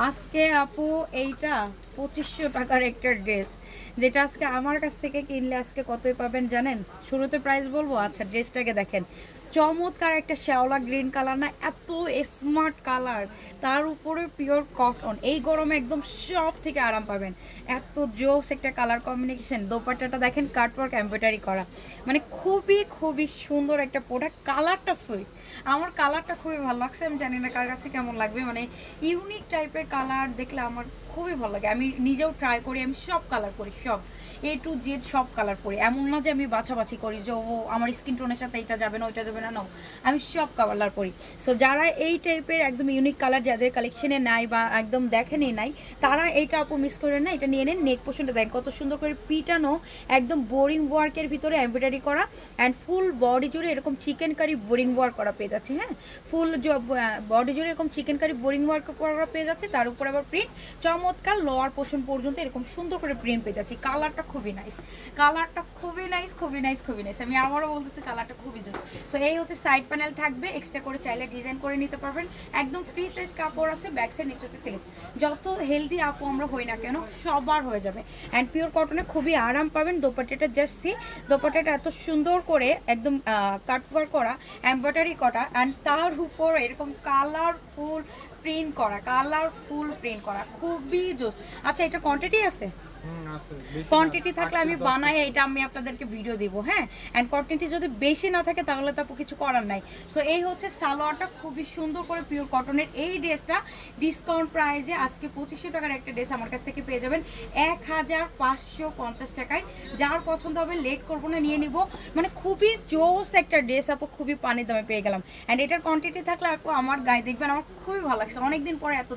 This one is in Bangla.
আজকে আপু এইটা 2500 টাকার একটা ড্রেস, যেটা আজকে আমার কাছ থেকে কিনলে আজকে কতই পাবেন জানেন? শুরুতে প্রাইস বলবো। আচ্ছা, ড্রেসটাকে দেখেন, চমৎকার একটা শ্যাওলা গ্রিন কালার, না এত স্মার্ট কালার, তার উপরে পিওর কটন। এই গরমে একদম সব থেকে আরাম পাবেন, এত জোস একটা কালার কম্বিনেশন। দোপাট্টাটা দেখেন, কাটওয়ার্ক এমব্রয়ডারি করা, মানে খুবই খুবই সুন্দর একটা প্রোডাক্ট। কালারটা সুইট, আমার কালারটা খুবই ভালো লাগছে। আমি জানি না কার কাছে কেমন লাগবে, মানে ইউনিক টাইপের কালার দেখলে আমার খুবই ভালো লাগে। আমি নিজেও ট্রাই করি, আমি সব কালার করি, সব A to Z সব কালার করি। এমন না যে আমি বাছাবাছি করি যে ও আমার স্কিন টোনের সাথে এটা যাবে না ওইটা যাবে না, নাও, আমি সব কালার করি। সো যারা এই টাইপের একদম ইউনিক কালার যাদের কালেকশনে নাই বা একদম দেখেনি নাই, তারা এইটা আপু মিস করে না, এটা নিয়ে নেন। নেক পোর্শনটা দেখেন কত সুন্দর করে পিটানো, একদম বোরিং ওয়ার্কের ভিতরে এমব্রয়ডারি করা, অ্যান্ড ফুল বডি জুড়ে এরকম চিকেন কারি বোরিং ওয়ার্ক করা পেয়ে যাচ্ছে। হ্যাঁ, ফুল বডি জুড়ে এরকম চিকেন কারি বোরিং ওয়ার্ক করা পেয়ে যাচ্ছে, তার উপর আবার প্রিন্ট চমৎকার, লোয়ার পোর্শন পর্যন্ত এরকম সুন্দর করে প্রিন্ট পেয়ে যাচ্ছি। কালারটা খুবই নাইস, কালারটা খুবই নাইস, খুবই নাইস, খুবই নাইস। আমি আবারও বলতেছি কালারটা খুবই জোর। সো এই হচ্ছে সাইড প্যানেল থাকবে, এক্সট্রা করে চাইলে ডিজাইন করে নিতে পারবেন। একদম ফ্রি সাইজ কাপড় আছে, ব্যাক সাইড নিচেতে স্লিপ। যত হেলদি আপু আমরা হই না কেন, সবার হয়ে যাবে। অ্যান্ড পিওর কটনে খুবই আরাম পাবেন। দোপাট্টাটা জাস্ট সি, দোপাট্টাটা এত সুন্দর করে একদম কাটওয়ার্ক করা, এমব্রয়ডারি করা, অ্যান্ড তার উপর এরকম কালারফুল প্রিন্ট করা, কালারফুল প্রিন্ট করা, খুবই জোস। আচ্ছা, এটা কোয়ান্টিটি আছে? কোয়ান্টিটি থাকলে আমি বানাই, এটা আমি আপনাদেরকে ভিডিও দিব। হ্যাঁ, অ্যান্ড কোয়ান্টিটি যদি বেশি না থাকে তাহলে তো কিছু করার নাই। সো এই হচ্ছে সালোয়ারটা, খুবই সুন্দর করে পিওর কটনের এই ড্রেসটা ডিসকাউন্ট প্রাইজে আজকে 2500 টাকার একটা ড্রেস আমার কাছ থেকে পেয়ে যাবেন 1550 টাকায়। যার পছন্দ হবে লেট করবো না, নিয়ে নিব। মানে খুবই জোস একটা ড্রেস আপু, খুবই পানির দামে পেয়ে গেলাম। অ্যান্ড এটার কোয়ান্টিটি থাকলে আপু আমার গায়ে দেখবেন, আমার খুবই ভালো লাগছে। অনেকদিন পরে এত